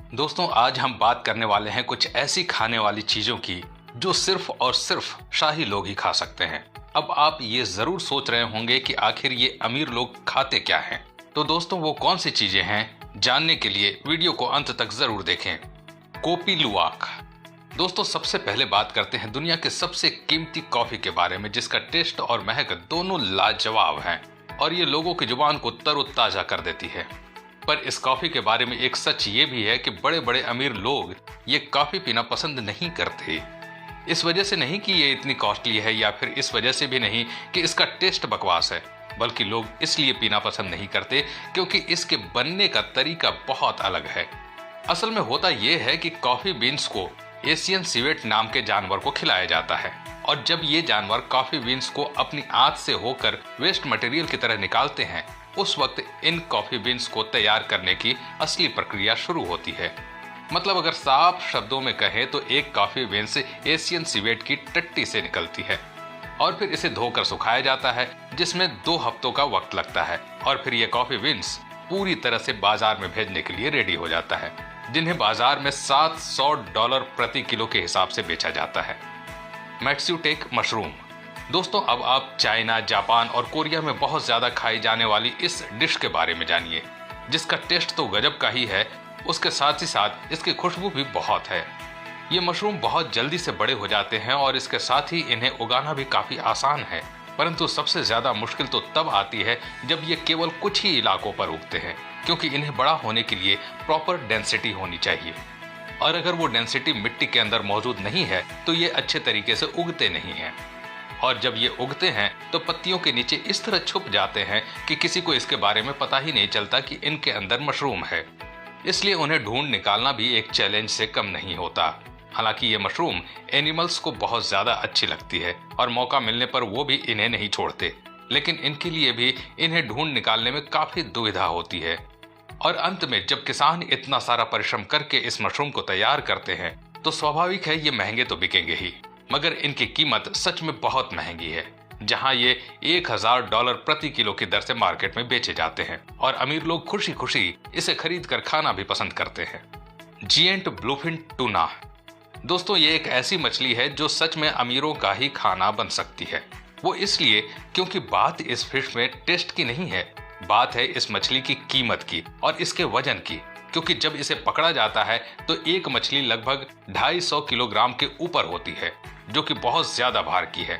दोस्तों आज हम बात करने वाले हैं कुछ ऐसी खाने वाली चीजों की जो सिर्फ और सिर्फ शाही लोग ही खा सकते हैं। अब आप ये जरूर सोच रहे होंगे कि आखिर ये अमीर लोग खाते क्या हैं। तो दोस्तों वो कौन सी चीजें हैं, जानने के लिए वीडियो को अंत तक जरूर देखें। कॉफी लुवाक। दोस्तों सबसे पहले बात करते हैं दुनिया के सबसे कीमती कॉफी के बारे में, जिसका टेस्ट और महक दोनों लाजवाब हैं और ये लोगों की जुबान को तरोताजा कर देती है। पर इस कॉफी के बारे में एक सच ये भी है कि बड़े बड़े अमीर लोग ये कॉफी पीना पसंद नहीं करते। इस वजह से नहीं कि ये इतनी कॉस्टली है, या फिर इस वजह से भी नहीं कि इसका टेस्ट बकवास है, बल्कि लोग इसलिए पीना पसंद नहीं करते क्योंकि इसके बनने का तरीका बहुत अलग है। असल में होता यह है कि कॉफी बीन्स को एशियन सिवेट नाम के जानवर को खिलाया जाता है, और जब ये जानवर कॉफी बीन्स को अपनी आंत से होकर वेस्ट मटेरियल की तरह निकालते हैं, उस वक्त इन कॉफी बीन्स को तैयार करने की असली प्रक्रिया शुरू होती है। मतलब अगर साफ शब्दों में कहें तो एक कॉफी बीन्स एशियन सिवेट की टट्टी से निकलती है और फिर इसे धोकर सुखाया जाता है, जिसमें 2 हफ्तों का वक्त लगता है, और फिर ये कॉफी बीन्स पूरी तरह से बाजार में भेजने के लिए रेडी हो जाता है, जिन्हें बाजार में $700 प्रति किलो के हिसाब से बेचा जाता है। मैट्सूटेक मशरूम। दोस्तों अब आप चाइना, जापान और कोरिया में बहुत ज्यादा खाई जाने वाली इस डिश के बारे में जानिए, जिसका टेस्ट तो गजब का ही है, उसके साथ ही साथ इसकी खुशबू भी बहुत है। ये मशरूम बहुत जल्दी से बड़े हो जाते हैं और इसके साथ ही इन्हें उगाना भी काफी आसान है, परंतु सबसे ज्यादा मुश्किल तो तब आती है जब ये केवल कुछ ही इलाकों पर उगते हैं, क्योंकि इन्हें बड़ा होने के लिए प्रॉपर डेंसिटी होनी चाहिए, और अगर वो डेंसिटी मिट्टी के अंदर मौजूद नहीं है तो ये अच्छे तरीके से उगते नहीं हैं। और जब ये उगते हैं तो पत्तियों के नीचे इस तरह छुप जाते हैं कि किसी को इसके बारे में पता ही नहीं चलता कि इनके अंदर मशरूम है। इसलिए उन्हें ढूंढ निकालना भी एक चैलेंज से कम नहीं होता। हालांकि ये मशरूम एनिमल्स को बहुत ज्यादा अच्छी लगती है और मौका मिलने पर वो भी इन्हें नहीं छोड़ते, लेकिन इनके लिए भी इन्हें ढूंढ निकालने में काफी दुविधा होती है। और अंत में जब किसान इतना सारा परिश्रम करके इस मशरूम को तैयार करते हैं तो स्वाभाविक है ये महंगे तो बिकेंगे ही, मगर इनकी कीमत सच में बहुत महंगी है, जहां ये $1000 प्रति किलो की दर से मार्केट में बेचे जाते हैं और अमीर लोग खुशी खुशी इसे खरीद कर खाना भी पसंद करते हैं। जिएंट ब्लूफिन टूना। दोस्तों ये एक ऐसी मछली है जो सच में अमीरों का ही खाना बन सकती है। वो इसलिए क्योंकि बात इस फिश में टेस्ट की नहीं है, बात है इस मछली की कीमत की और इसके वजन की, क्योंकि जब इसे पकड़ा जाता है तो एक मछली लगभग 250 किलोग्राम के ऊपर होती है, जो कि बहुत ज्यादा भार की है।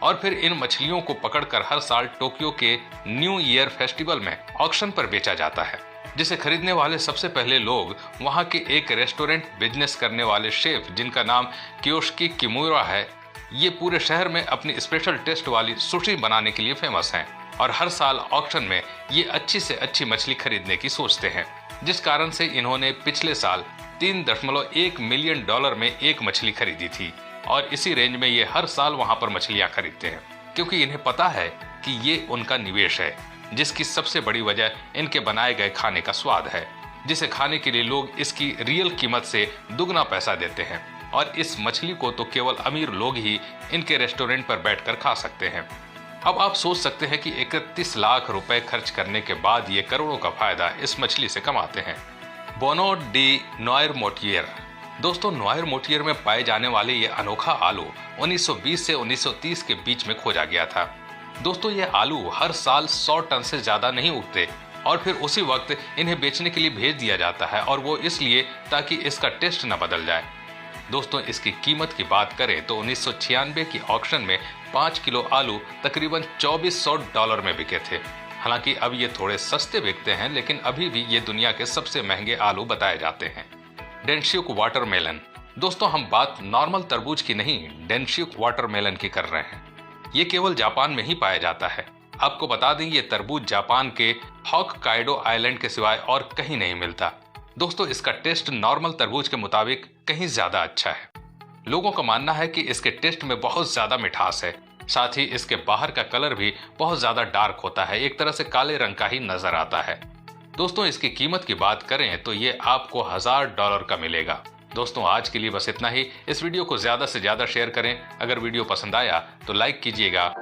और फिर इन मछलियों को पकड़कर हर साल टोक्यो के न्यू ईयर फेस्टिवल में ऑक्शन पर बेचा जाता है, जिसे खरीदने वाले सबसे पहले लोग वहां के एक रेस्टोरेंट बिजनेस करने वाले शेफ, जिनका नाम कियोशिकी किमुरा है। ये पूरे शहर में अपनी स्पेशल टेस्ट वाली सुशी बनाने के लिए फेमस हैं और हर साल ऑक्शन में ये अच्छी से अच्छी मछली खरीदने की सोचते हैं, जिस कारण से इन्होंने पिछले साल $3.1 मिलियन में एक मछली खरीदी थी, और इसी रेंज में ये हर साल वहां पर मछलियां खरीदते हैं, क्योंकि इन्हें पता है कि ये उनका निवेश है, जिसकी सबसे बड़ी वजह इनके बनाए गए खाने का स्वाद है, जिसे खाने के लिए लोग इसकी रियल कीमत से दुगना पैसा देते हैं। और इस मछली को तो केवल अमीर लोग ही इनके रेस्टोरेंट पर बैठकर खा सकते हैं। अब आप सोच सकते हैं कि 31 लाख रुपए खर्च करने के बाद ये करोड़ों का फायदा इस मछली से कमाते हैं। बोनो डी नोयरमोटियर। दोस्तों नोयरमोटियर में पाए जाने वाले ये अनोखा आलू 1920 से 1930 के बीच में खोजा गया था। दोस्तों ये आलू हर साल 100 टन से ज्यादा नहीं उगते और फिर उसी वक्त इन्हें बेचने के लिए भेज दिया जाता है, और वो इसलिए ताकि इसका टेस्ट न बदल जाए। दोस्तों इसकी कीमत की बात करें तो 1996 की ऑक्शन में 5 किलो आलू तकरीबन $2400 में बिके थे। हालांकि अब ये थोड़े सस्ते बिकते हैं, लेकिन अभी भी ये दुनिया के सबसे महंगे आलू बताए जाते हैं। डेंशियुक वाटरमेलन। दोस्तों हम बात नॉर्मल तरबूज की नहीं, डेंशियुक वाटरमेलन की कर रहे हैं। ये केवल जापान में ही पाया जाता है। आपको बता दें ये तरबूज जापान के होक्काइडो आइलैंड के सिवाय और कहीं नहीं मिलता। दोस्तों इसका टेस्ट नॉर्मल तरबूज के मुताबिक कहीं ज्यादा अच्छा है। लोगों का मानना है कि इसके टेस्ट में बहुत ज्यादा मिठास है, साथ ही इसके बाहर का कलर भी बहुत ज्यादा डार्क होता है, एक तरह से काले रंग का ही नजर आता है। दोस्तों इसकी कीमत की बात करें तो ये आपको $1000 का मिलेगा। दोस्तों आज के लिए बस इतना ही। इस वीडियो को ज्यादा से ज्यादा शेयर करें। अगर वीडियो पसंद आया तो लाइक कीजिएगा